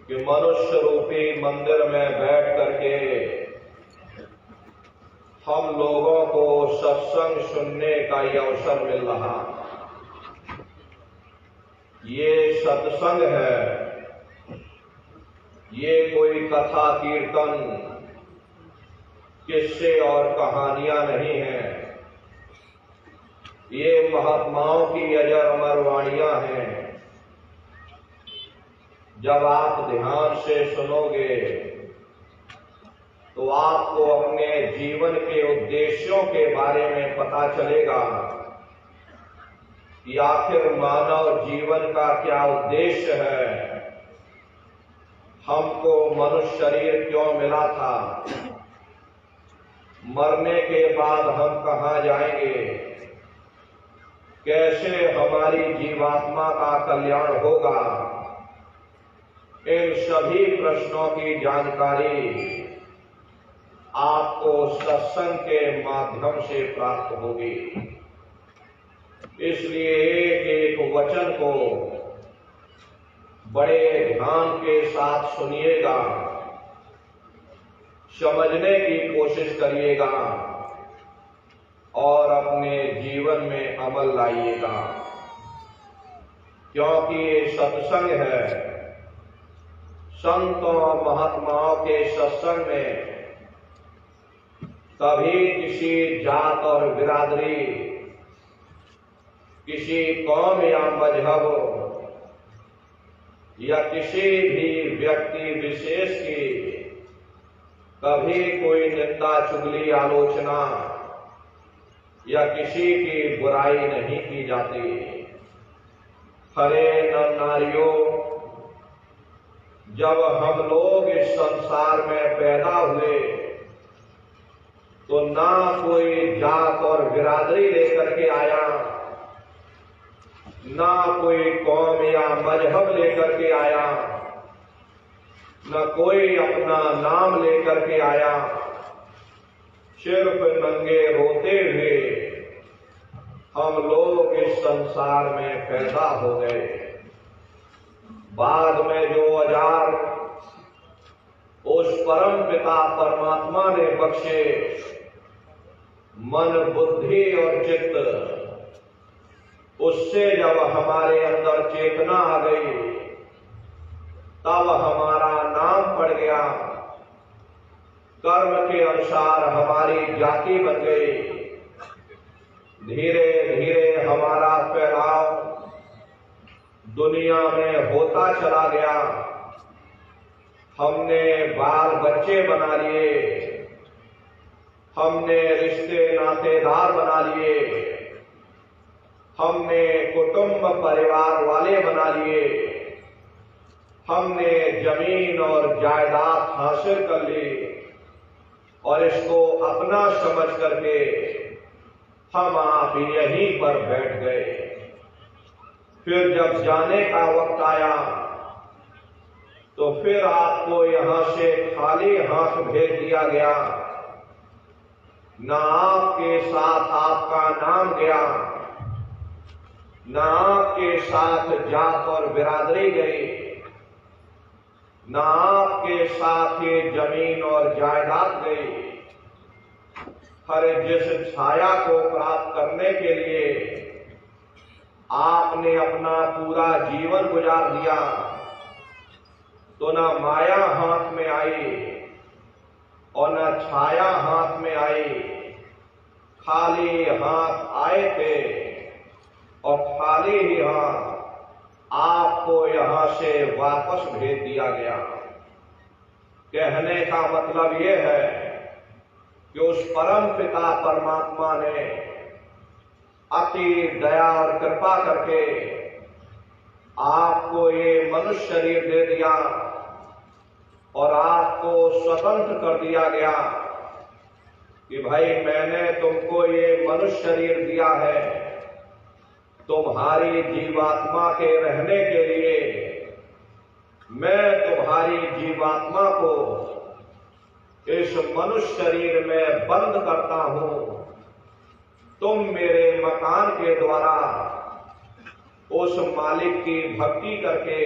कि मनुष्य रूपी मंदिर में बैठ करके हम लोगों को सत्संग सुनने का ये अवसर मिल रहा। ये सत्संग है, ये कोई कथा कीर्तन किस्से और कहानियां नहीं हैं। ये महात्माओं की अजर अमर वाणियां हैं। जब आप ध्यान से सुनोगे तो आपको अपने जीवन के उद्देश्यों के बारे में पता चलेगा कि आखिर मानव जीवन का क्या उद्देश्य है, हमको मनुष्य शरीर क्यों मिला था, मरने के बाद हम कहाँ जाएंगे, कैसे हमारी जीवात्मा का कल्याण होगा। इन सभी प्रश्नों की जानकारी आपको सत्संग के माध्यम से प्राप्त होगी। इसलिए एक एक वचन को बड़े ध्यान के साथ सुनिएगा, समझने की कोशिश करिएगा और अपने जीवन में अमल लाइएगा, क्योंकि ये सत्संग है। संतों और महात्माओं के सत्संग में कभी किसी जात और बिरादरी, किसी कौम या मजहब या किसी भी व्यक्ति विशेष की कभी कोई निंदा चुगली आलोचना या किसी की बुराई नहीं की जाती। हरे नर नारियों, जब हम लोग इस संसार में पैदा हुए तो ना कोई जात और बिरादरी लेकर के आया, ना कोई कौम या मजहब लेकर के आया, न कोई अपना नाम लेकर के आया। सिर्फ नंगे रोते हुए हम लोग इस संसार में पैदा हो गए। बाद में जो औजार उस परम पिता परमात्मा ने बख्शे, मन बुद्धि और चित्त, उससे जब हमारे अंदर चेतना आ गई तब हमारा नाम पड़ गया, कर्म के अनुसार हमारी जाति बन गई। धीरे धीरे हमारा फैलाव दुनिया में होता चला गया। हमने बाल बच्चे बना लिए, हमने रिश्ते नातेदार बना लिए, हमने कुटुंब परिवार वाले बना लिए, हमने जमीन और जायदाद हासिल कर ली और इसको अपना समझ करके हम आप यहीं पर बैठ गए। फिर जब जाने का वक्त आया तो फिर आपको यहां से खाली हाथ भेज दिया गया। ना आपके साथ आपका नाम गया, ना आपके साथ जात और बिरादरी गई, ना आपके साथ ये जमीन और जायदाद गई। हर जिस छाया को प्राप्त करने के लिए आपने अपना पूरा जीवन गुजार दिया, तो ना माया हाथ में आई और ना छाया हाथ में आई। खाली हाथ आए थे और खाली ही हाथ आपको यहां से वापस भेज दिया गया। कहने का मतलब यह है कि उस परम पिता परमात्मा ने अति दया और कृपा करके आपको ये मनुष्य शरीर दे दिया और आपको स्वतंत्र कर दिया गया कि भाई मैंने तुमको ये मनुष्य शरीर दिया है तुम्हारी जीवात्मा के रहने के लिए। मैं तुम्हारी जीवात्मा को इस मनुष्य शरीर में बंद करता हूं। तुम मेरे मकान के द्वारा उस मालिक की भक्ति करके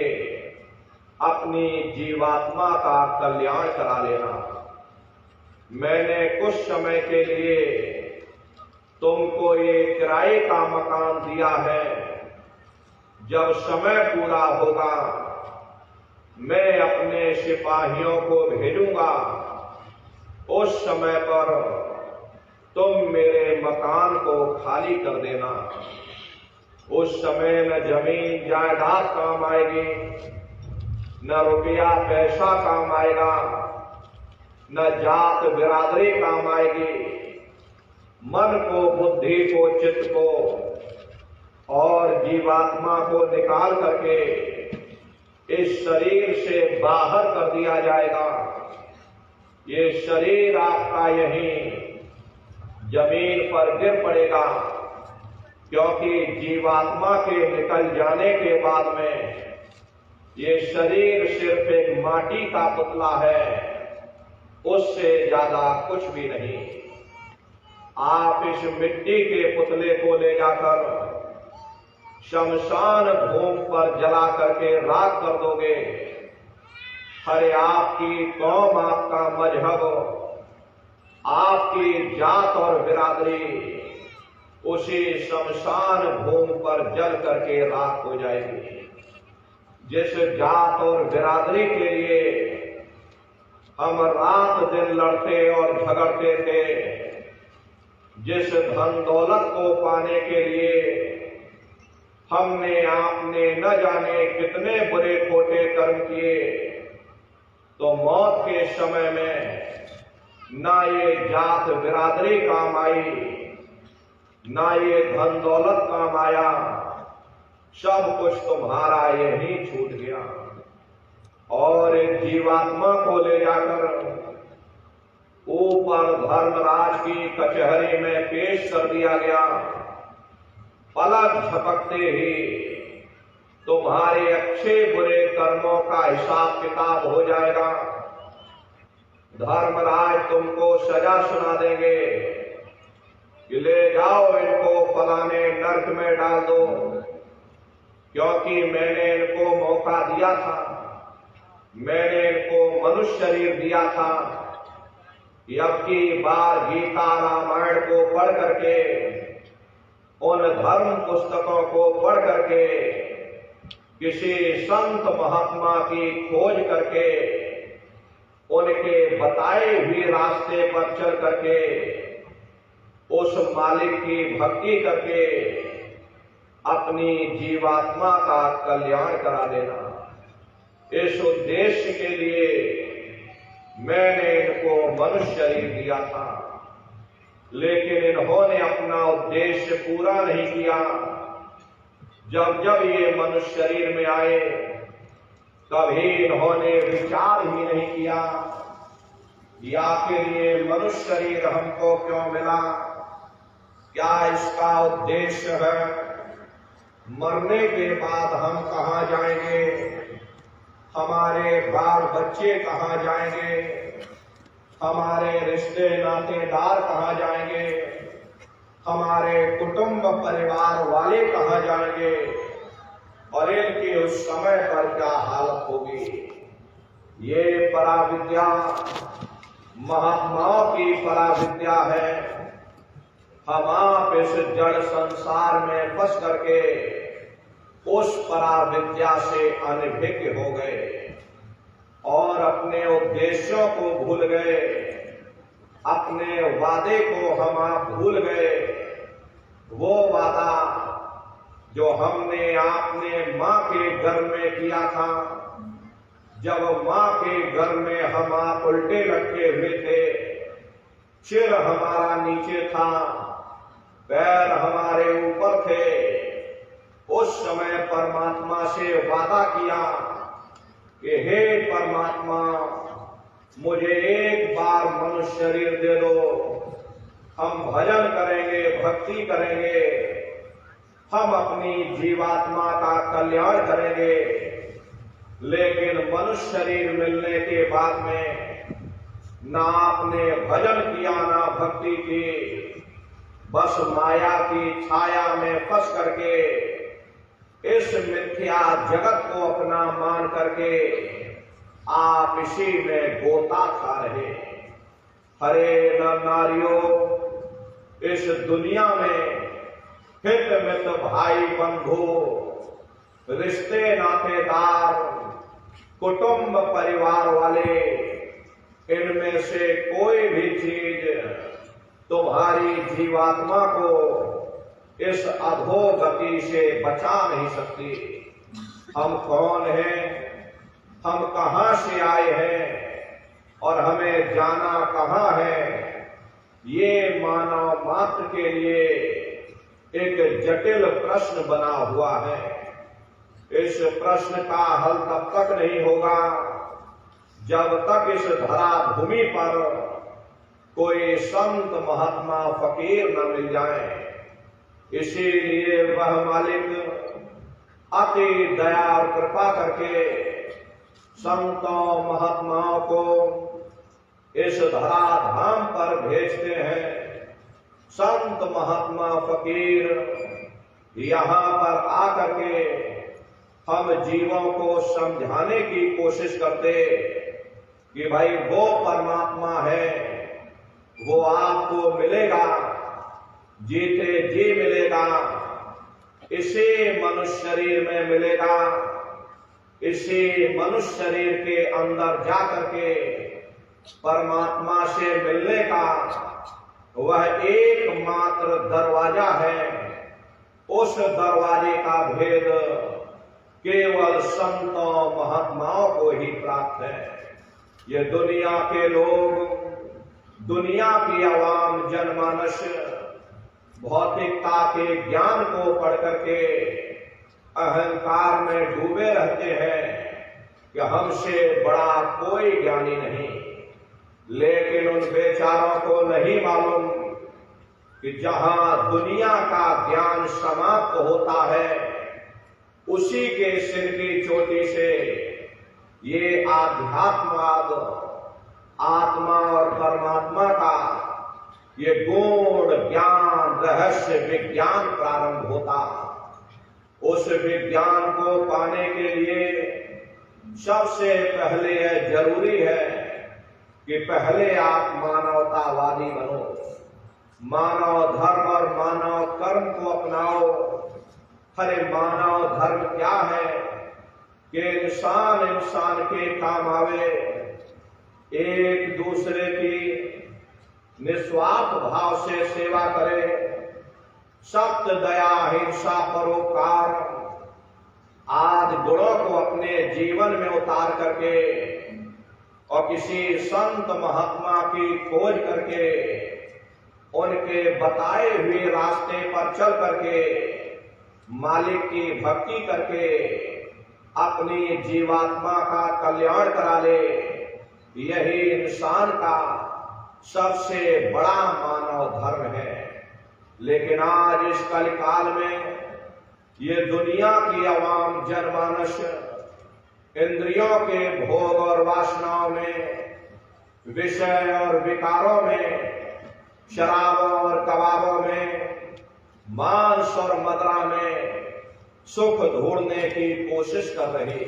अपनी जीवात्मा का कल्याण करा लेना। मैंने कुछ समय के लिए तुमको ये किराए का मकान दिया है। जब समय पूरा होगा मैं अपने सिपाहियों को भेजूंगा। उस समय पर तुम मेरे मकान को खाली कर देना। उस समय न जमीन जायदाद काम आएगी, न रुपया पैसा काम आएगा, न जात बिरादरी काम आएगी। मन को, बुद्धि को, चित्त को और जीवात्मा को निकाल करके इस शरीर से बाहर कर दिया जाएगा। ये शरीर आपका यहीं जमीन पर गिर पड़ेगा, क्योंकि जीवात्मा के निकल जाने के बाद में ये शरीर सिर्फ एक माटी का पुतला है, उससे ज्यादा कुछ भी नहीं। आप इस मिट्टी के पुतले को ले जाकर शमशान भूमि पर जला करके राख कर दोगे। अरे आपकी कौम, आपका मजहब, आपकी जात और बिरादरी उसी शमशान भूमि पर जल करके राख हो जाएगी। जिस जात और बिरादरी के लिए हम रात दिन लड़ते और झगड़ते थे, जिस धन दौलत को पाने के लिए हमने आपने न जाने कितने बुरे खोटे कर्म किए, तो मौत के समय में ना ये जात बिरादरी काम आई, ना ये धन दौलत काम आया, सब कुछ तुम्हारा यही छूट गया। और एक जीवात्मा को ले जाकर ऊपर धर्मराज की कचहरी में पेश कर दिया गया। पलक झपकते ही तुम्हारे अच्छे बुरे कर्मों का हिसाब किताब हो जाएगा। धर्मराज तुमको सजा सुना देंगे कि ले जाओ इनको फलाने नर्क में डाल दो, क्योंकि मैंने इनको मौका दिया था, मैंने इनको मनुष्य शरीर दिया था कि अब की बार गीता रामायण को पढ़ करके, उन धर्म पुस्तकों को पढ़ करके, किसी संत महात्मा की खोज करके, उनके बताए हुए रास्ते पर चल करके, उस मालिक की भक्ति करके अपनी जीवात्मा का कल्याण करा देना। इस उद्देश्य के लिए मैंने इनको मनुष्य शरीर दिया था, लेकिन इन्होंने अपना उद्देश्य पूरा नहीं किया। जब जब ये मनुष्य शरीर में आए, कभी इन्होंने विचार ही नहीं किया कि आखिर ये मनुष्य शरीर हमको क्यों मिला, क्या इसका उद्देश्य है, मरने के बाद हम कहाँ जाएंगे, हमारे बाल बच्चे कहाँ जाएंगे, हमारे रिश्ते नातेदार कहाँ जाएंगे, हमारे कुटुंब परिवार वाले कहाँ जाएंगे, और इनकी उस समय पर क्या हालत होगी। ये पराविद्या महात्माओं की पराविद्या है। हम आप इस जड़ संसार में फंस करके उस पराविद्या से अनभिज्ञ हो गए और अपने उद्देश्यों को भूल गए, अपने वादे को हम आप भूल गए। वो वादा जो हमने आपने मां के गर्भ में किया था, जब मां के गर्भ में हम आप उल्टे लटके हुए थे, सिर हमारा नीचे था, पैर हमारे ऊपर थे, उस समय परमात्मा से वादा किया कि हे परमात्मा, मुझे एक बार मनुष्य शरीर दे दो, हम भजन करेंगे, भक्ति करेंगे, हम अपनी जीवात्मा का कल्याण करेंगे। लेकिन मनुष्य शरीर मिलने के बाद में ना आपने भजन किया, ना भक्ति की, बस माया की छाया में फंस करके इस मिथ्या जगत को अपना मान करके आप इसी में गोता खा रहे। हरे नर नारियों, इस दुनिया में हित मित भाई बंधु, रिश्ते नातेदार, कुटुंब परिवार वाले, इनमें से कोई भी चीज तुम्हारी जीवात्मा को इस अधोगति से बचा नहीं सकती। हम कौन हैं, हम कहां से आए हैं और हमें जाना कहां है, ये मानव मात्र के लिए एक जटिल प्रश्न बना हुआ है। इस प्रश्न का हल तब तक नहीं होगा जब तक इस धरा भूमि पर कोई संत महात्मा फकीर न मिल जाए। इसीलिए वह मालिक अति दया और कृपा करके संतों महात्माओं को इस धराधाम पर भेजते हैं। संत महात्मा फकीर यहाँ पर आकर के हम जीवों को समझाने की कोशिश करते कि भाई वो परमात्मा है, वो आपको मिलेगा, जीते जी मिलेगा, इसी मनुष्य शरीर में मिलेगा। इसी मनुष्य शरीर के अंदर जाकर के परमात्मा से मिलने का वह एकमात्र दरवाजा है। उस दरवाजे का भेद केवल संतों महात्माओं को ही प्राप्त है। ये दुनिया के लोग, दुनिया की आवाम जनमानस भौतिकता के ज्ञान को पढ़ करके अहंकार में डूबे रहते हैं कि हमसे बड़ा कोई ज्ञानी नहीं। लेकिन उन बेचारों को नहीं मालूम कि जहां दुनिया का ज्ञान समाप्त होता है, उसी के सिर की चोटी से ये आध्यात्मवाद, आत्मा और परमात्मा का ये गूढ़ ज्ञान, रहस्य विज्ञान प्रारंभ होता। उस विज्ञान को पाने के लिए सबसे पहले यह जरूरी है कि पहले आप मानवतावादी बनो, मानव धर्म और मानव कर्म को अपनाओ। अरे मानव धर्म क्या है कि इंसान इंसान के काम आवे, एक दूसरे की निस्वार्थ भाव से सेवा करे, सत्य दया हिंसा परोपकार आदि गुणों को अपने जीवन में उतार करके और किसी संत महात्मा की खोज करके उनके बताए हुए रास्ते पर चल करके मालिक की भक्ति करके अपनी जीवात्मा का कल्याण करा ले, यही इंसान का सबसे बड़ा मानव धर्म है। लेकिन आज इस कलिकाल में ये दुनिया की आवाम जनमानस इंद्रियों के भोग और वासनाओं में, विषय और विकारों में, शराबों और कबाबों में, मांस और मदिरा में सुख ढूंढने की कोशिश कर रही।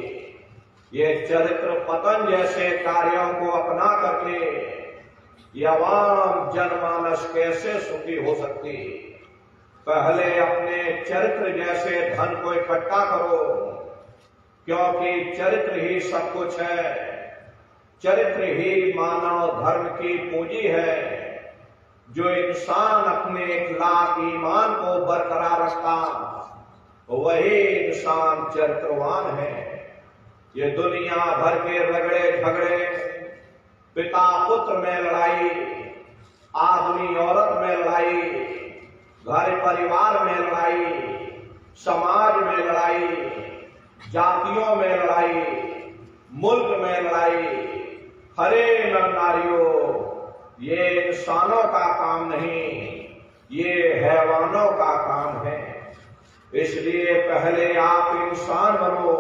ये चरित्र पतन जैसे कार्यों को अपना करके ये आवाम जनमानस कैसे सुखी हो सकती? पहले अपने चरित्र जैसे धन को इकट्ठा करो, क्योंकि चरित्र ही सब कुछ है। चरित्र ही मानव धर्म की पूंजी है। जो इंसान अपने इखलाक ईमान को बरकरार रखता, वही इंसान चरित्रवान है। ये दुनिया भर के रगड़े झगड़े, पिता पुत्र में लड़ाई, आदमी औरत में लड़ाई, घर परिवार में लड़ाई, समाज में लड़ाई, जातियों में लड़ाई, मुल्क में लड़ाई। हरे नर नारियों, ये इंसानों का काम नहीं, ये हैवानों का काम है। इसलिए पहले आप इंसान बनो,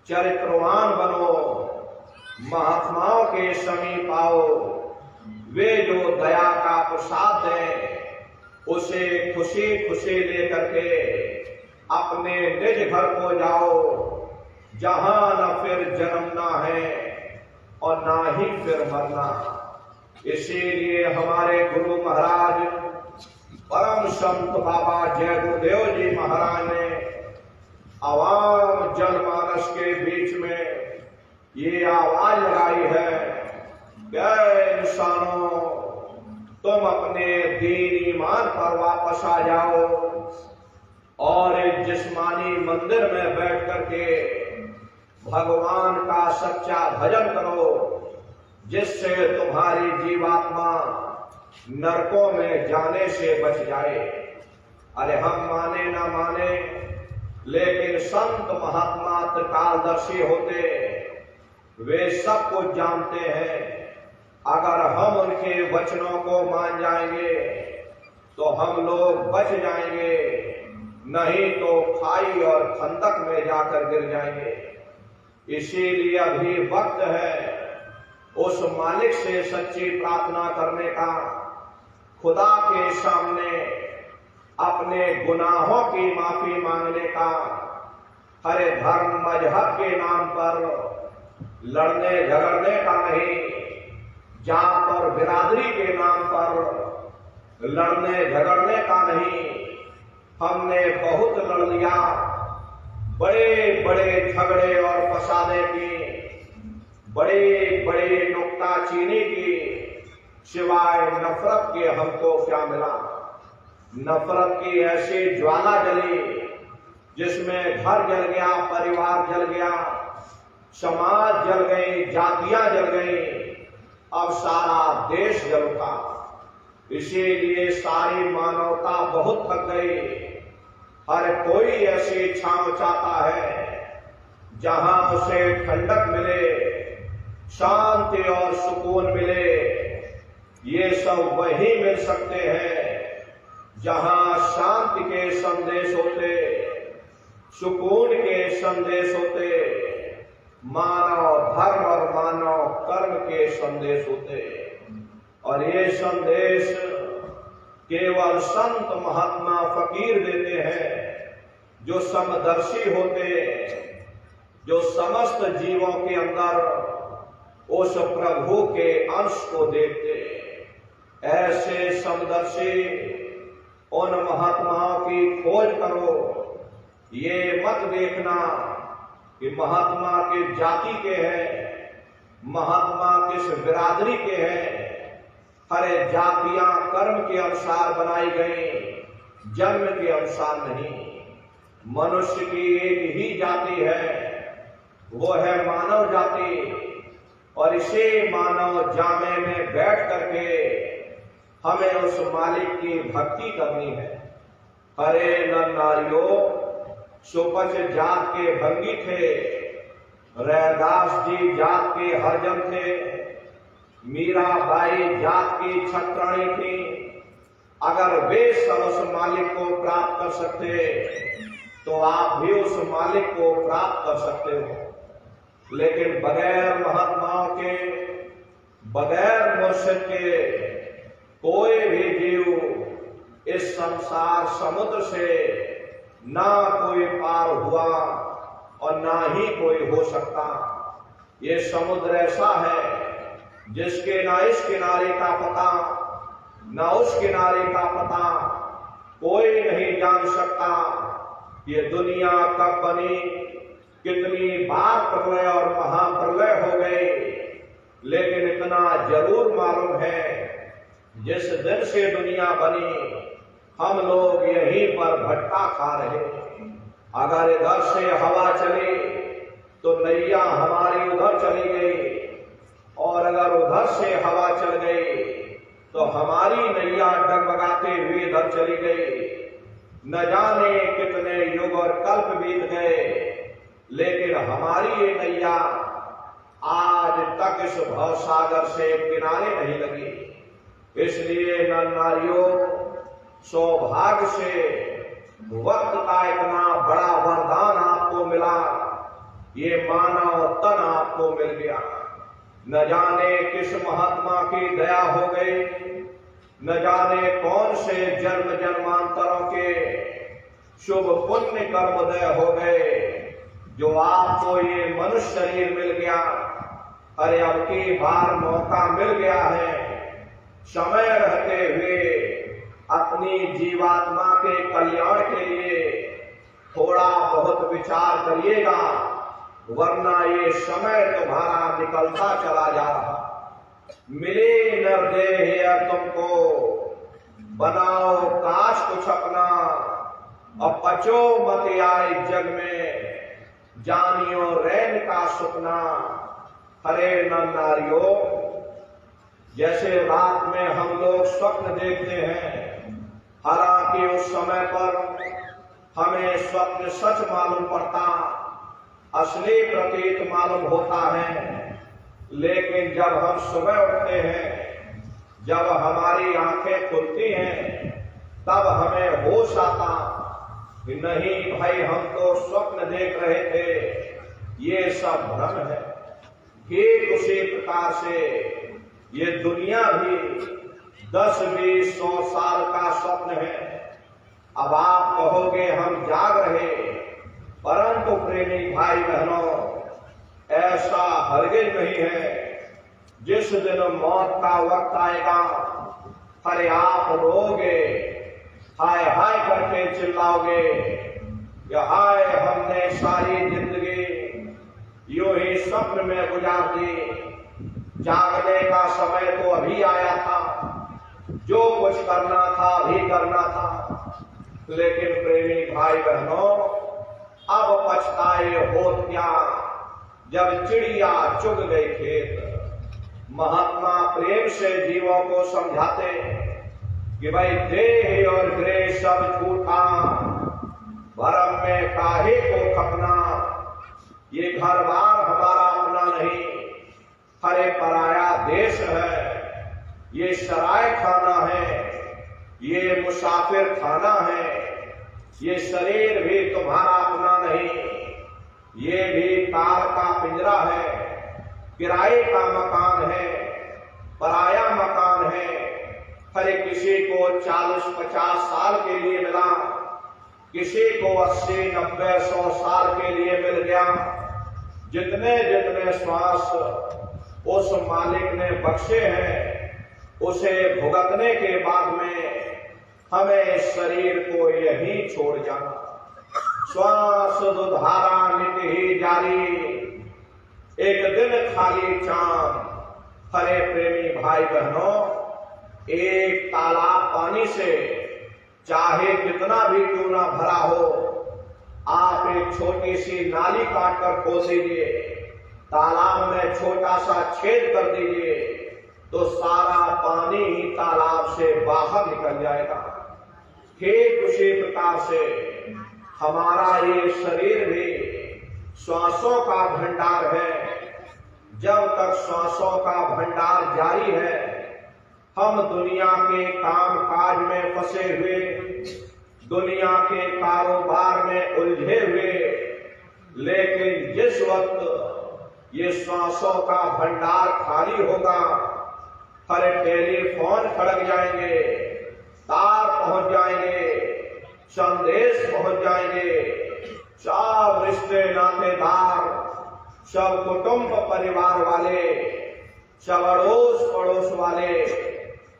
चरित्रवान बनो, महात्माओं के समीप आओ। वे जो दया का प्रसाद दें, उसे खुशी खुशी लेकर के अपने निज घर को जाओ, जहां न फिर जन्मना है और ना ही फिर मरना। इसीलिए हमारे गुरु महाराज परम संत बाबा जय गुरुदेव जी महाराज ने आवाम जनमानस के बीच में ये आवाज लगाई है, इंसानों तुम अपने दीन ईमान पर वापस आ जाओ और एक जिस्मानी मंदिर में बैठ करके भगवान का सच्चा भजन करो, जिससे तुम्हारी जीवात्मा नरकों में जाने से बच जाए। अरे हम माने ना माने, लेकिन संत महात्मा त्रिकालदर्शी होते, वे सब कुछ जानते हैं। अगर हम उनके वचनों को मान जाएंगे तो हम लोग बच जाएंगे, नहीं तो खाई और खंदक में जाकर गिर जाएंगे। इसीलिए अभी वक्त है उस मालिक से सच्ची प्रार्थना करने का, खुदा के सामने अपने गुनाहों की माफी मांगने का। हरे धर्म मजहब के नाम पर लड़ने झगड़ने का नहीं, जात और बिरादरी के नाम पर लड़ने झगड़ने का नहीं। हमने बहुत लड़ लिया, बड़े बड़े झगड़े और फसादे की, बड़े बड़े नुक्ताचीनी की, सिवाय नफरत के हमको क्या मिला। नफरत की ऐसी ज्वाला जली जिसमें घर जल गया, परिवार जल गया, समाज जल गई, जातियां जल गई, अब सारा देश जल उठा। इसीलिए सारी मानवता बहुत थक गई। हर कोई ऐसी छांव चाहता है जहां उसे ठंडक मिले, शांति और सुकून मिले। ये सब वही मिल सकते हैं जहां शांति के संदेश होते, सुकून के संदेश होते, मानव धर्म और मानव कर्म के संदेश होते। और ये संदेश केवल संत महात्मा फकीर देते हैं, जो समदर्शी होते, जो समस्त जीवों के अंदर उस प्रभु के अंश को देखते। ऐसे समदर्शी उन महात्माओं की खोज करो। ये मत देखना कि महात्मा किस जाति के हैं, महात्मा किस बिरादरी के हैं। हरे जातियां कर्म के अनुसार बनाई गई, जन्म के अनुसार नहीं। मनुष्य की एक ही जाति है, वो है मानव जाति। और इसी मानव जामे में बैठ करके हमें उस मालिक की भक्ति करनी है। हरे नर नारियों, सुपच जात के भंगी थे, रैदास जी जात के हरजन थे, मीराबाई जात की छत्राणी थी। अगर वे सब उस मालिक को प्राप्त कर सकते तो आप भी उस मालिक को प्राप्त कर सकते हो। लेकिन बगैर महात्माओं के, बगैर मुर्शिद के कोई भी जीव इस संसार समुद्र से ना कोई पार हुआ और ना ही कोई हो सकता। ये समुद्र ऐसा है जिसके ना इस किनारे का पता, ना उस किनारे का पता, कोई नहीं जान सकता। ये दुनिया कब बनी, कितनी बार प्रलय और महाप्रलय हो गए, लेकिन इतना जरूर मालूम है, जिस दिन से दुनिया बनी हम लोग यहीं पर भटका खा रहे। अगर इधर से हवा चली तो नैया हमारी उधर चली गई, और अगर उधर से हवा चल गई तो हमारी नैया डगमगाते हुए इधर चली गई। न जाने कितने युग और कल्प बीत गए, लेकिन हमारी ये नैया आज तक इस भवसागर से किनारे नहीं लगी। इसलिए नर नारियों, सौभाग्य से वक्त का इतना बड़ा वरदान आपको मिला, ये मानव तन आपको मिल गया। न जाने किस महात्मा की दया हो गई, न जाने कौन से जन्म जन्मांतरों के शुभ पुण्य कर्मोदय हो गए, जो आपको ये मनुष्य शरीर मिल गया। अरे अब की बार मौका मिल गया है, समय रहते हुए अपनी जीवात्मा के कल्याण के लिए थोड़ा बहुत विचार करिएगा, वरना ये समय तुम्हारा निकलता चला जा रहा। मिले नरदेह तुमको, बनाओ काश कुछ अपना, और पचो मत आए जग में, जानियो रैन का सपना। हरे नर नारियों, जैसे रात में हम लोग स्वप्न देखते हैं, हालांकि उस समय पर हमें स्वप्न सच मालूम पड़ता, असली प्रतीत मालूम होता है। लेकिन जब हम सुबह उठते हैं, जब हमारी आंखें खुलती हैं, तब हमें होश आता कि नहीं भाई, हम तो स्वप्न देख रहे थे, ये सब भ्रम है। ठीक उसी प्रकार से ये दुनिया भी 10, 20, 100 साल का स्वप्न है। अब आप कहोगे हम जाग रहे, परंतु प्रेमी भाई बहनों, ऐसा हरगिज नहीं है। जिस दिन मौत का वक्त आएगा, अरे आप रोगे, हाय हाय करके चिल्लाओगे कि हाय, हमने सारी जिंदगी यूं ही स्वप्न में गुजार दी, जागने का समय तो अभी आया था, जो कुछ करना था अभी करना था। लेकिन प्रेमी भाई बहनों, अब पछताए होत क्या, जब चिड़िया चुग गई खेत। महात्मा प्रेम से जीवों को समझाते कि भाई देह और गृह सब झूठा, भरम में काहे को खपना। ये घर बार हमारा अपना नहीं, हरे पराया देश है। ये सराय खाना है, ये मुसाफिर खाना है। ये शरीर भी तुम्हारा अपना नहीं, ये भी तार का पिंजरा है, किराए का मकान है, पराया मकान है। हर किसी को 40-50 साल के लिए मिला, किसी को 80-90-100 साल के लिए मिल गया। जितने जितने श्वास उस मालिक ने बख्शे हैं, उसे भुगतने के बाद में हमें शरीर को यही छोड़ जाना। श्वास दुधारा नित ही जारी, एक दिन खाली चांद। हरे प्रेमी भाई बहनों, एक तालाब पानी से चाहे कितना भी क्यों ना भरा हो, आप एक छोटी सी नाली काटकर खोद दीजिए, तालाब में छोटा सा छेद कर दीजिए, तो सारा पानी ही तालाब से बाहर निकल जाएगा। ठीक उसी प्रकार से हमारा ये शरीर भी श्वासों का भंडार है। जब तक श्वासों का भंडार जारी है, हम दुनिया के काम काज में फंसे हुए, दुनिया के कारोबार में उलझे हुए। लेकिन जिस वक्त ये श्वासों का भंडार खाली होगा, हर टेलीफोन खड़क जाएंगे, तार पहुंच जाएंगे, संदेश पहुंच जाएंगे, सब रिश्ते नातेदार, सब कुटुंब परिवार वाले, सब अड़ोस पड़ोस वाले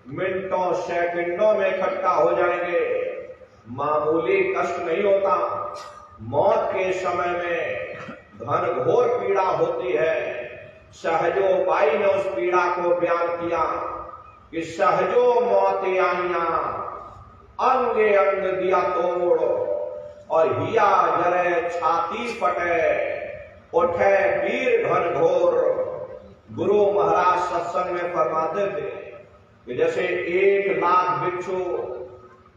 मिनटों सेकंडों में इकट्ठा हो जाएंगे। मामूली कष्ट नहीं होता। मौत के समय में घनघोर पीड़ा होती है। सहजो बाई ने उस पीड़ा को बयान किया कि सहजो मौत आइया, अंगे अंग दिया तोड़, और हिया जले छाती फटे, उठे वीर घनघोर। गुरु महाराज सत्संग में फरमाते थे कि जैसे 1 लाख बिच्छू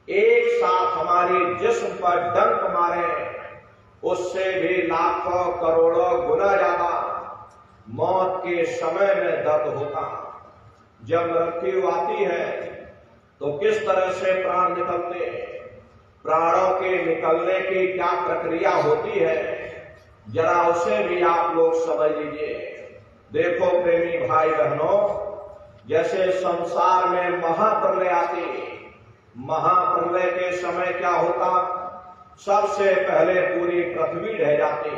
एक साथ हमारी जिस्म पर डंक मारे, उससे भी लाखों करोड़ों गुना ज्यादा मौत के समय में दर्द होता। जब मृत्यु आती है तो किस तरह से प्राण निकलते, प्राणों के निकलने की क्या प्रक्रिया होती है, जरा उसे भी आप लोग समझ लीजिए। देखो प्रेमी भाई बहनों, जैसे संसार में महाप्रलय आती, महाप्रलय के समय क्या होता, सबसे पहले पूरी पृथ्वी ढह जाती।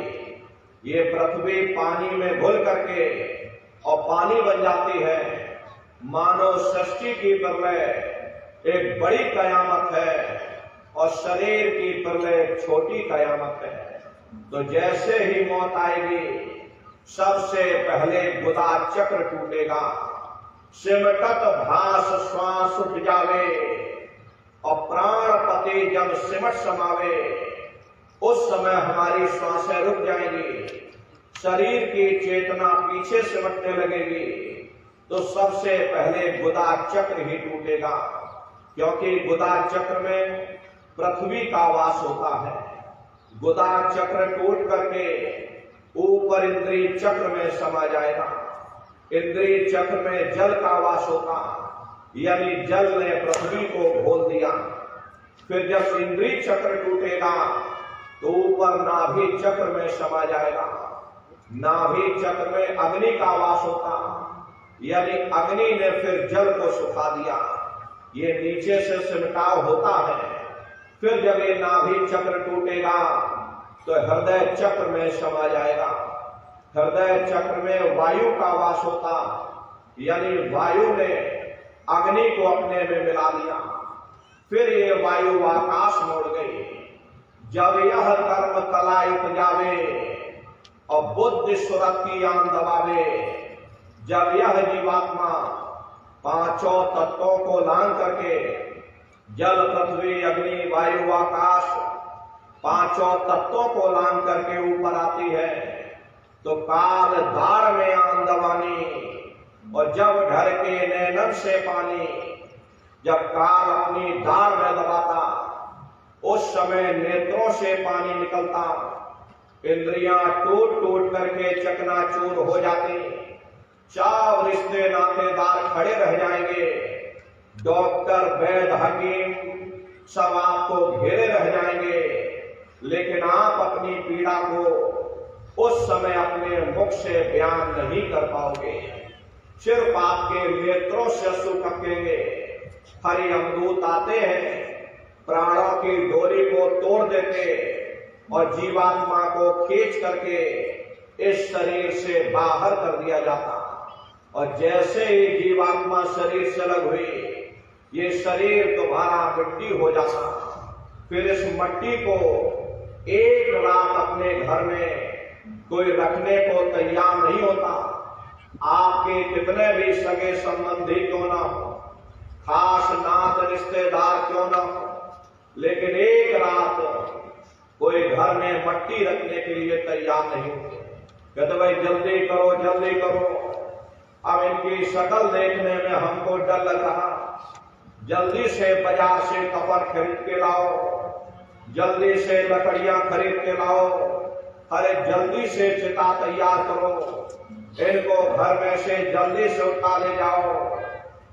ये पृथ्वी पानी में घुल करके और पानी बन जाती है। मानव सृष्टि की प्रलय एक बड़ी कयामत है और शरीर की प्रलय एक छोटी कयामत है। तो जैसे ही मौत आएगी, सबसे पहले गुदा चक्र टूटेगा, सिमटत भास श्वास उठ जावे और प्राण पति जब सिमट समावे, उस समय हमारी श्वासें रुक जाएंगी, शरीर की चेतना पीछे सिमटने लगेगी। तो सबसे पहले गुदा चक्र ही टूटेगा, क्योंकि गुदा चक्र में पृथ्वी का वास होता है। गुदा चक्र टूट करके ऊपर इंद्रिय चक्र में समा जाएगा। इंद्रिय चक्र में जल का वास होता, यानी जल ने पृथ्वी को घोल दिया। फिर जब इंद्रिय चक्र टूटेगा तो ऊपर नाभि चक्र में समा जाएगा। नाभि चक्र में अग्नि का वास होता, यानी अग्नि ने फिर जल को सुखा दिया। ये नीचे से सिमटाव होता है। फिर जब ये नाभि चक्र टूटेगा तो हृदय चक्र में समा जाएगा। हृदय चक्र में वायु का वास होता, यानी वायु ने अग्नि को अपने में मिला लिया। फिर ये वायु आकाश मोड़ गई। जब यह कर्म कलाई उपजावे और बुद्धि सुरत की आन दबावे, जब यह जीवात्मा पांचों तत्वों को लांग करके जल पृथ्वी अग्नि वायु आकाश पांचों तत्वों को लांग करके ऊपर आती है, तो काल धार में आन दबानी और जब ढर के नैनन से पानी, जब काल अपनी धार में दबाता उस समय नेत्रों से पानी निकलता, इंद्रियां टूट टूट करके चकनाचूर हो जाती, चाव रिश्ते नातेदार खड़े रह जाएंगे, डॉक्टर वैद्य हकीम सब आपको घेरे रह जाएंगे, लेकिन आप अपनी पीड़ा को उस समय अपने मुख से बयान नहीं कर पाओगे। सिर्फ आपके नेत्रों से अश्रु टपकेंगे। हरि अमदूत आते हैं, प्राणों की डोरी को तोड़ देते और जीवात्मा को खींच करके इस शरीर से बाहर कर दिया जाता। और जैसे ही जीवात्मा शरीर से अलग हुई, ये शरीर तुम्हारा मिट्टी हो जाता। फिर इस मिट्टी को एक रात अपने घर में कोई रखने को तैयार नहीं होता। आपके कितने भी सगे संबंधी क्यों ना हो, खास नात रिश्तेदार क्यों ना हो, लेकिन एक रात कोई घर में मट्टी रखने के लिए तैयार नहीं होते। कहते भाई जल्दी करो जल्दी करो, अब इनकी शक्ल देखने में हमको डर लग रहा, जल्दी से बाजार से कपड़ खरीद के लाओ, जल्दी से लकड़ियां खरीद के लाओ, अरे जल्दी से चिता तैयार करो, इनको घर में से जल्दी से उठा ले जाओ,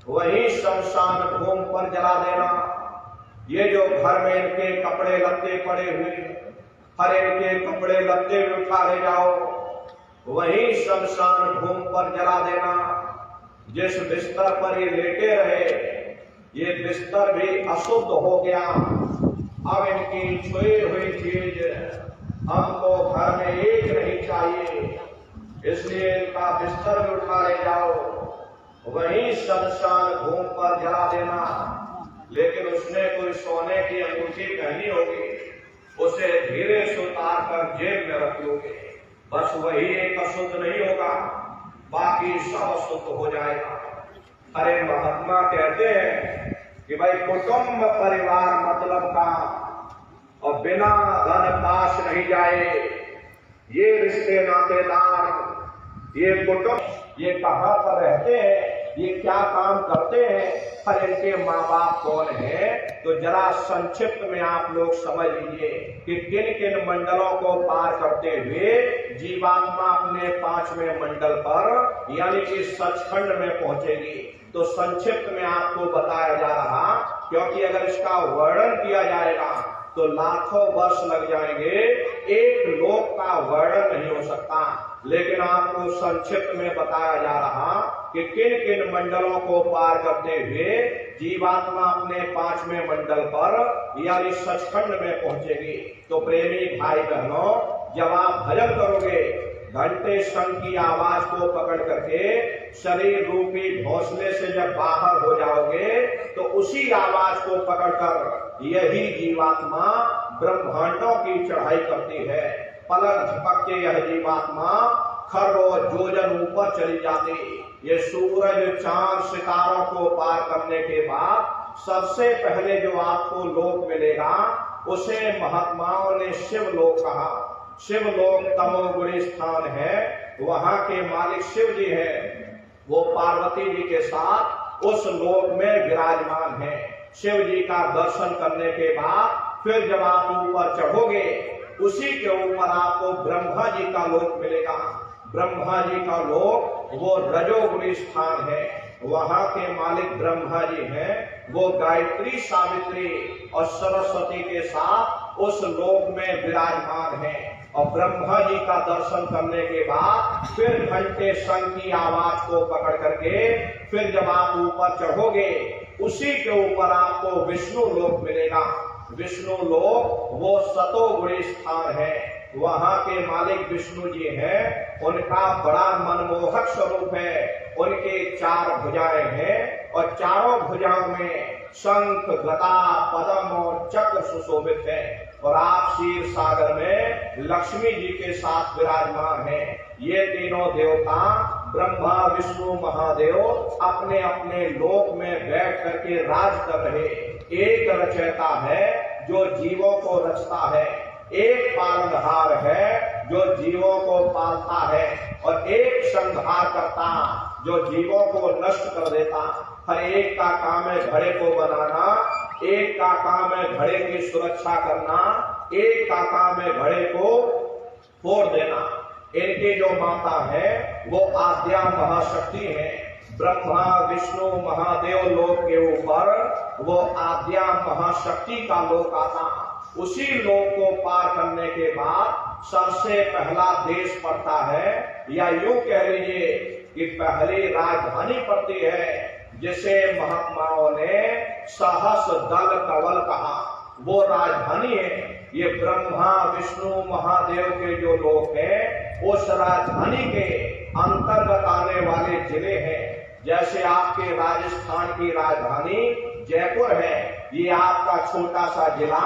वही शमशान भूमि पर जला देना। ये जो घर में इनके कपड़े लत्ते पड़े हुए, हर इनके कपड़े लत्ते भी उठा ले जाओ, वही शमशान भूमि पर जला देना। जिस बिस्तर पर ये लेटे रहे, ये बिस्तर भी अशुद्ध हो गया। अब इनकी छुई हुई चीज हमको घर में एक नहीं चाहिए, इसलिए इनका बिस्तर भी उठा ले जाओ, वही शमशान भूमि पर जला देना। लेकिन उसने कोई सोने की अंगूठी पहनी होगी, उसे धीरे से उतार कर जेब में रख लोगे, बस वही एक अशुद्ध नहीं होगा, बाकी सब अशुद्ध हो जाएगा। अरे महात्मा कहते हैं कि भाई कुटुंब परिवार मतलब का और बिना धन पास नहीं जाए। ये रिश्ते नातेदार, ये कुटुंब, ये कहाँ पर रहते हैं, ये क्या काम करते हैं, और इनके माँ बाप कौन है, तो जरा संक्षिप्त में आप लोग समझ लीजिए कि किन किन मंडलों को पार करते हुए जीवात्मा अपने 5वें मंडल पर यानी कि सचखंड में पहुंचेगी। तो संक्षिप्त में आपको बताया जा रहा, क्योंकि अगर इसका वर्णन किया जाएगा तो लाखों वर्ष लग जाएंगे, एक लोक का वर्णन नहीं हो सकता। लेकिन आपको संक्षिप्त में बताया जा रहा कि किन किन मंडलों को पार करते हुए जीवात्मा अपने 5वें मंडल पर यानी सचखंड में पहुंचेगी। तो प्रेमी भाई बहनों, जब आप भजन करोगे, घंटे शंख की आवाज को पकड़ करके शरीर रूपी घोंसले से जब बाहर हो जाओगे, तो उसी आवाज को पकड़कर यही जीवात्मा ब्रह्मांडों की चढ़ाई करती है। पलक झपक के यह जीवात्मा खरबों जोजन ऊपर चली जाती। ये सूरज चांद सितारों को पार करने के बाद सबसे पहले जो आपको लोक मिलेगा उसे महात्माओं ने शिवलोक कहा। शिवलोक तमोगुणी स्थान है, वहां के मालिक शिव जी हैं। वो पार्वती जी के साथ उस लोक में विराजमान है। शिव जी का दर्शन करने के बाद फिर जब आप ऊपर चढ़ोगे, उसी के ऊपर आपको ब्रह्मा जी का लोक मिलेगा। ब्रह्मा जी का लोक वो रजोगुणी स्थान है, वहां के मालिक ब्रह्मा जी हैं। वो गायत्री, सावित्री और सरस्वती के साथ उस लोक में विराजमान है। और ब्रह्मा जी का दर्शन करने के बाद फिर घंटे शंख की आवाज को पकड़ करके फिर जब आप ऊपर चढ़ोगे, उसी के ऊपर आपको विष्णु लोक मिलेगा। विष्णु लोक वो सतोगुणी स्थान है, वहां के मालिक विष्णु जी हैं। उनका बड़ा मनमोहक स्वरूप है। उनके 4 भुजाएं हैं और चारों भुजाओं में शंख, गदा, पद्म और चक्र सुशोभित है। और आप क्षीर सागर में लक्ष्मी जी के साथ विराजमान हैं। ये तीनों देवता ब्रह्मा, विष्णु, महादेव अपने अपने लोक में बैठ करके राज कर रहे। एक रचयिता है जो जीवों को रचता है, एक पालनहार है जो जीवों को पालता है, और एक संहार करता जो जीवों को नष्ट कर देता। हर एक का काम है घड़े को बनाना, एक का काम है घड़े की सुरक्षा करना, एक का काम है घड़े को फोड़ देना। इनकी जो माता है वो आद्या महाशक्ति है। ब्रह्मा, विष्णु, महादेव लोक के ऊपर वो आद्या महाशक्ति का लोक आता। उसी लोक को पार करने के बाद सबसे पहला देश पड़ता है, या यूं कह लीजिए कि पहली राजधानी पड़ती है, जिसे महात्माओं ने सहस दल कवल कहा। वो राजधानी है। ये ब्रह्मा, विष्णु, महादेव के जो लोक हैं, उस राजधानी के अंतर्गत आने वाले जिले हैं। जैसे आपके राजस्थान की राजधानी जयपुर है, ये आपका छोटा सा जिला।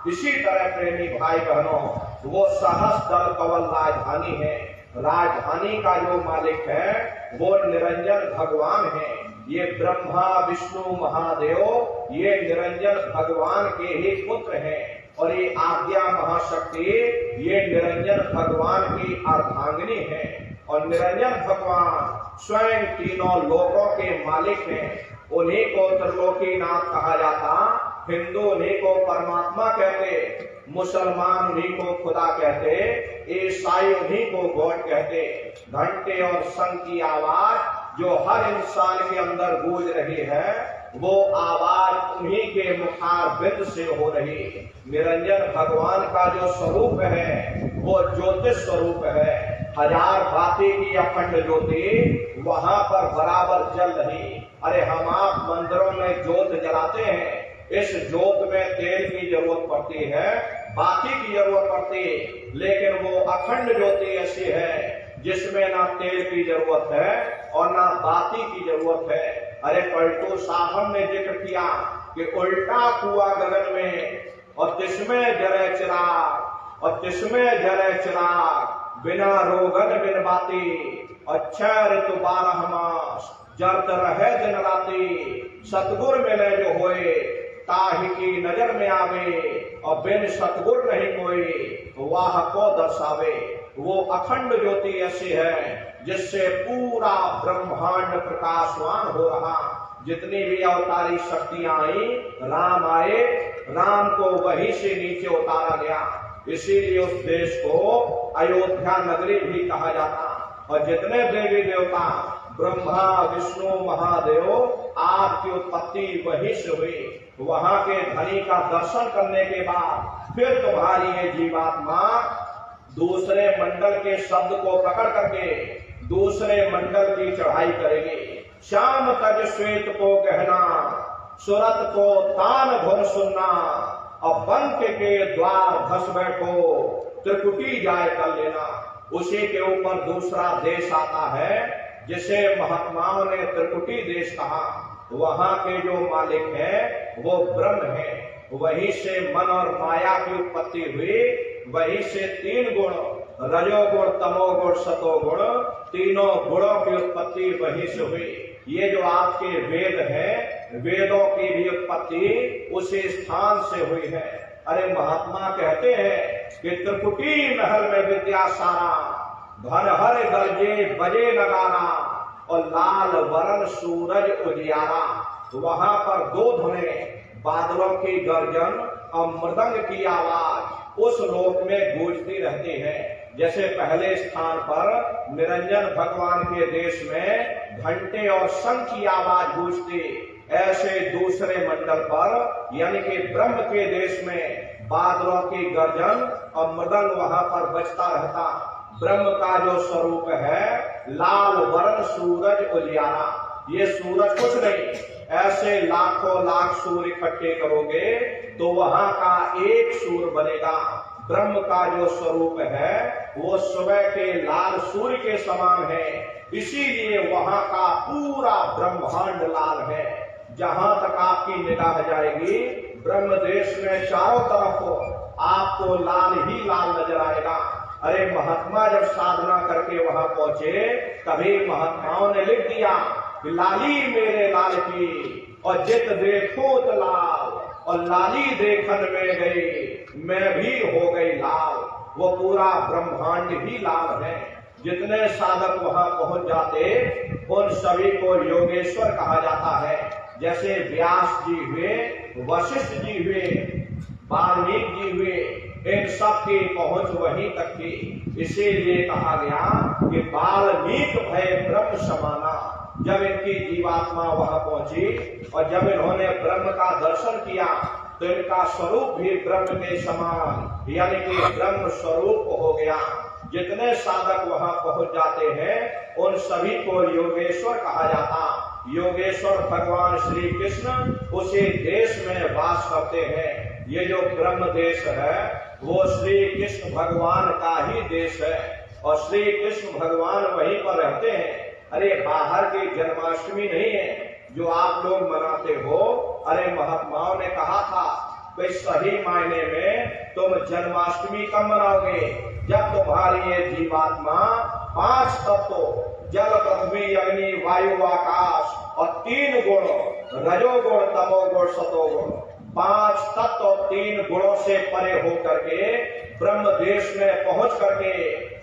इसी तरह प्रेमी भाई बहनों, वो सहस दल कवल राजधानी है। राजधानी का जो मालिक है वो निरंजन भगवान है। ये ब्रह्मा, विष्णु, महादेव ये निरंजन भगवान के ही पुत्र हैं। और ये आद्या महाशक्ति ये निरंजन भगवान की अर्धांगिनी है। और निरंजन भगवान स्वयं तीनों लोकों के मालिक हैं। उन्हीं को त्रिलोकीनाथ कहा जाता। हिंदू उन्हीं को परमात्मा कहते, मुसलमान उन्हीं को खुदा कहते, ईसाई उन्हीं को गॉड कहते। घंटे और शंख की आवाज जो हर इंसान के अंदर गूंज रही है, वो आवाज उन्हीं के मुखारबिंद से हो रही। निरंजन भगवान का जो स्वरूप है वो ज्योतिष स्वरूप है। 1000 बाती की अखंड ज्योति वहां पर बराबर जल रही। अरे हम आप मंदिरों में ज्योत जलाते हैं, इस ज्योत में तेल की जरूरत पड़ती है, बाती की जरूरत पड़ती, लेकिन वो अखंड ज्योति ऐसी है जिसमें ना तेल की जरूरत है और ना बाती की जरूरत है। अरे पलटू साहब ने जिक्र किया कि उल्टा कुआ गगन में और तिसमें जले चिराग, और तिसमें जले चिराग, बिना रोगन बिन बाती, और 6 ऋतु 12 मास जरत रहे दिन राती। सतगुर मिले जो होए ताहि की नजर में आवे, और बिन सतगुर नहीं कोई वाह को दर्शावे। वो अखंड ज्योति ऐसी है जिससे पूरा ब्रह्मांड प्रकाशवान हो रहा। जितनी भी अवतारी शक्तियां आई, राम आए, राम को वहीं से नीचे उतारा गया। इसीलिए उस देश को अयोध्या नगरी भी कहा जाता। और जितने देवी देवता ब्रह्मा, विष्णु, महादेव आपकी उत्पत्ति वहीं से हुई। वहां के धनी का दर्शन करने के बाद फिर तुम्हारी ये जीवात्मा दूसरे मंडल के शब्द को पकड़ करके दूसरे मंडल की चढ़ाई करेंगे। श्याम तज श्वेत को गहना, सुरत को तान धुन सुनना, और बंक के द्वार धस बैठो, त्रिकुटी जाय कर लेना। उसी के ऊपर दूसरा देश आता है जिसे महात्माओं ने त्रिकुटी देश कहा। वहां के जो मालिक हैं वो ब्रह्म है। वहीं से मन और माया की उत्पत्ति हुई। वहीं से तीन गुण, रजोगुण, तमोगुण, सतोगुण, तीनों गुणों की उत्पत्ति वहीं से हुई। ये जो आपके वेद हैं, वेदों की भी उत्पत्ति उसी स्थान से हुई है। अरे महात्मा कहते हैं कि त्रिकुटी महल में विद्या सारा, धन हर गर्जे बजे नगारा, और लाल वरण सूरज उजियारा। वहां पर दो धुने, बादलों की गर्जन और मृदंग की आवाज उस लोक में गूंजती रहती है। जैसे पहले स्थान पर निरंजन भगवान के देश में घंटे और शंख की आवाज गूंजती, ऐसे दूसरे मंडल पर यानी कि ब्रह्म के देश में बादलों की गर्जन और मृदंग वहां पर बजता रहता। ब्रह्म का जो स्वरूप है लाल वर्ण सूरज उजियारा। ये सूरज कुछ नहीं, ऐसे लाखों लाख सूर्य इकट्ठे करोगे तो वहां का एक सूर्य बनेगा। ब्रह्म का जो स्वरूप है वो सुबह के लाल सूर्य के समान है। इसीलिए वहां का पूरा ब्रह्मांड लाल है। जहां तक आपकी निगाह जाएगी ब्रह्म देश में चारों तरफ आपको लाल ही लाल नजर आएगा। अरे महात्मा जब साधना करके वहां पहुंचे तभी महात्माओं ने लिख दिया कि लाली मेरे लाल की, और जित देखो तो लाल, और लाली देखन में गई मैं भी हो गई लाल। वो पूरा ब्रह्मांड ही लाल है। जितने साधक वहां पहुंच जाते उन सभी को योगेश्वर कहा जाता है। जैसे व्यास जी हुए, वशिष्ठ जी हुए, वाल्मीकि जी हुए, इन सब की पहुंच वहीं तक थी। इसीलिए कहा गया कि वाल्मीकि भय ब्रह्म समाना। जब इनकी जीवात्मा वहां पहुंची और जब इन्होंने ब्रह्म का दर्शन किया तो इनका स्वरूप भी ब्रह्म के समान यानी कि ब्रह्म स्वरूप हो गया। जितने साधक वहां पहुंच जाते हैं उन सभी को योगेश्वर कहा जाता। योगेश्वर भगवान श्री कृष्ण उसी देश में वास करते हैं। ये जो ब्रह्म देश है वो श्री कृष्ण भगवान का ही देश है और श्री कृष्ण भगवान वहीं पर रहते हैं। अरे बाहर की जन्माष्टमी नहीं है जो आप लोग मनाते हो। अरे महात्माओं ने कहा था कि सही मायने में तुम जन्माष्टमी कब मनाओगे? जब तुम्हारी ये जीवात्मा 5 तत्व जल, पृथ्वी, अग्नि, वायु, आकाश और 3 गुण रजोगुण, तमोगुण, सतोगुण 5 तत्व 3 गुणों से परे होकर के ब्रह्म देश में पहुंच करके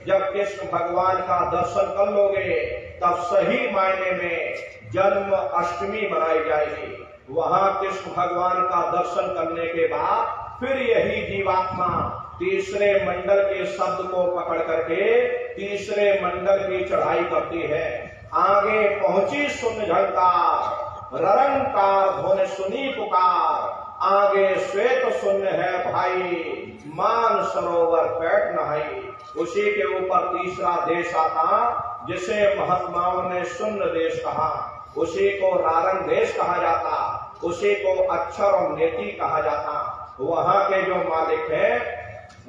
जब कृष्ण भगवान का दर्शन कर लोगे तब सही मायने में जन्म अष्टमी मनाई जाएगी। वहां कृष्ण भगवान का दर्शन करने के बाद फिर यही जीवात्मा तीसरे मंडल के शब्द को पकड़ करके तीसरे मंडल की चढ़ाई करती है। आगे पहुंची सुन झंकार, ररंकार धुन सुनी पुकार, आगे श्वेत शून्य है भाई, मान सरोवर पैठ नहाई। उसी के ऊपर तीसरा देश आता जिसे महात्माओं ने शून्य देश कहा। उसी को रारंग देश कहा जाता, उसी को अक्षर और नेति कहा जाता। वहां के जो मालिक हैं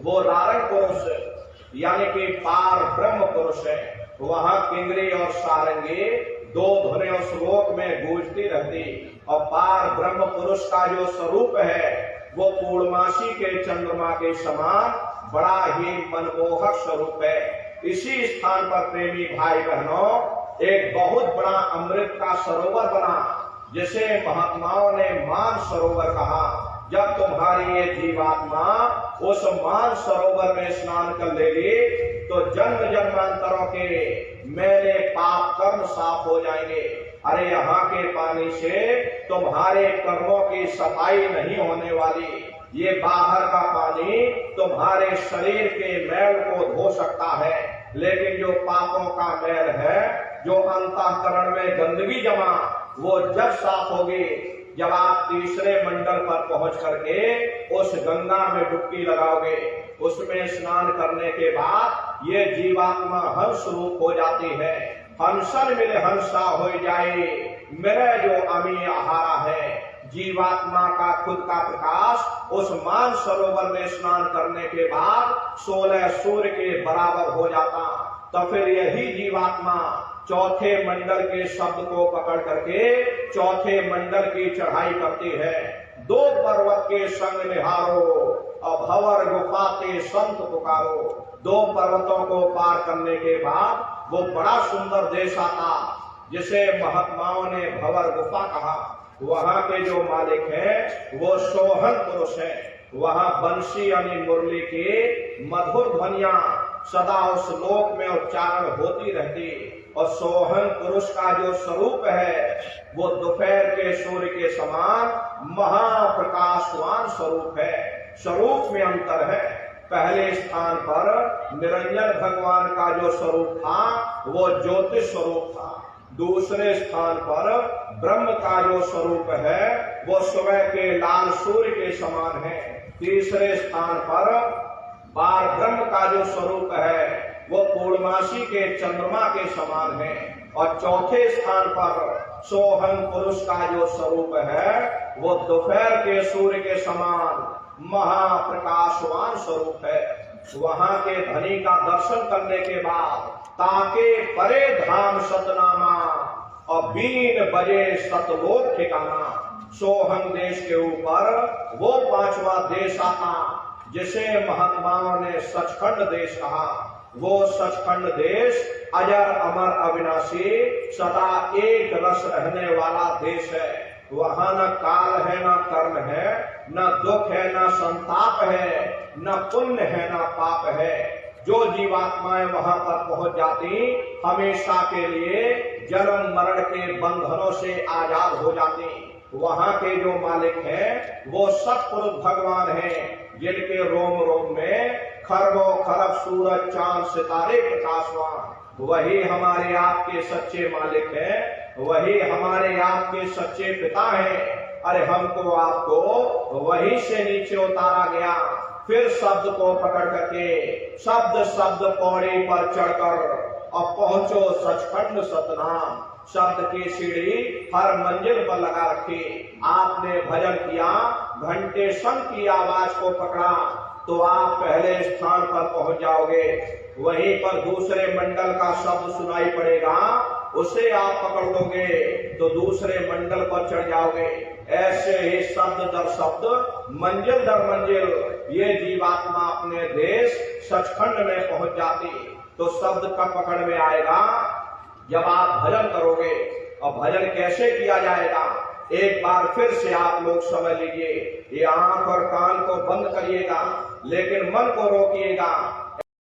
वो रारंग पुरुष यानी कि पार ब्रह्म पुरुष है। वहां किंगरी और सारंगी 2 धुनें उस लोक में गूंजती रहती और पार ब्रह्म पुरुष का जो स्वरूप है वो पूर्णमासी के चंद्रमा के समान बड़ा ही मनमोहक स्वरूप है। इसी स्थान पर प्रेमी भाई बहनों एक बहुत बड़ा अमृत का सरोवर बना जिसे महात्माओं ने मान सरोवर कहा। जब तुम्हारी ये जीवात्मा उस मान सरोवर में स्नान कर लेगी तो जन्म जन्मांतरों के मेरे पाप कर्म साफ हो जाएंगे। अरे यहाँ के पानी से तुम्हारे कर्मों की सफाई नहीं होने वाली। ये बाहर का पानी तुम्हारे शरीर के मैल को धो सकता है, लेकिन जो पापों का मैल है, जो अंतःकरण में गंदगी जमा, वो जब साफ होगी जब आप तीसरे मंडल पर पहुंच करके उस गंगा में डुबकी लगाओगे। उसमें स्नान करने के बाद ये जीवात्मा हंस रूप हो जाती है। हंसन मिले हंसा हो जाए, मेरे जो अमी आहारा है। जीवात्मा का खुद का प्रकाश उस मान सरोवर में स्नान करने के बाद 16 सूर्य के बराबर हो जाता। तो फिर यही जीवात्मा चौथे मंडल के शब्द को पकड़ करके चौथे मंडल की चढ़ाई करती है। 2 पर्वत के संग निहारो और भंवर गुफा के संत पुकारो। 2 पर्वतों को पार करने के बाद वो बड़ा सुंदर देश आता जिसे महात्माओं ने भंवर गुफा कहा। वहां के जो मालिक हैं वो सोहन पुरुष है। वहां बंशी यानी मुरली की मधुर ध्वनियां सदा उस लोक में उच्चारण होती रहती। और सोहन पुरुष का जो स्वरूप है वो दोपहर के सूर्य के समान महाप्रकाशवान स्वरूप है। स्वरूप में अंतर है। पहले स्थान पर निरंजन भगवान का जो स्वरूप था वो ज्योतिष स्वरूप था। दूसरे स्थान पर ब्रह्म का जो स्वरूप है वो सुबह के लाल सूर्य के समान है। तीसरे स्थान पर बार ब्रह्म का जो स्वरूप है वो पूर्णमासी के चंद्रमा के समान है। और चौथे स्थान पर सोहन पुरुष का जो स्वरूप है वो दोपहर के सूर्य के समान महाप्रकाशवान स्वरूप है। वहां के धनी का दर्शन करने के बाद ताके परे धाम सतनामा और बीन बजे सतलोक ठिकाना। सोहन देश के ऊपर वो 5वां देश आता जिसे महात्माओं ने सचखंड देश कहा। वो सचखंड देश अजर अमर अविनाशी सदा एक रस रहने वाला देश है। वहां न काल है, न कर्म है, न दुख है, न संताप है, न पुण्य है, न पाप है। जो जीवात्माएं वहां पर पहुंच जाती हमेशा के लिए जन्म मरण के बंधनों से आजाद हो जाती। वहां के जो मालिक हैं वो सतपुरुष भगवान हैं जिनके रोम रोम में खरबों खरब सूरज चांद सितारे प्रकाशवान। वही हमारे आपके सच्चे मालिक हैं, वही हमारे आपके सच्चे पिता हैं। अरे हमको आपको वहीं से नीचे उतारा गया। फिर शब्द को पकड़ करके शब्द शब्द पौड़ी पर चढ़कर और पहुंचो सचखंड सतनाम। शब्द की सीढ़ी हर मंजिल पर लगा रखी। आपने भजन किया, घंटे शंख की आवाज को पकड़ा तो आप पहले स्थान पर पहुंच जाओगे। वहीं पर दूसरे मंडल का शब्द सुनाई पड़ेगा, उसे आप पकड़ लोगे तो दूसरे मंडल पर चढ़ जाओगे। ऐसे ही शब्द दर शब्द मंजिल दर मंजिल ये जीवात्मा अपने देश सचखंड में पहुंच जाती। तो शब्द कब पकड़ में आएगा? जब आप भजन करोगे। और भजन कैसे किया जाएगा एक बार फिर से आप लोग समझ लीजिए। ये आंख और कान को बंद करिएगा लेकिन मन को रोकिएगा।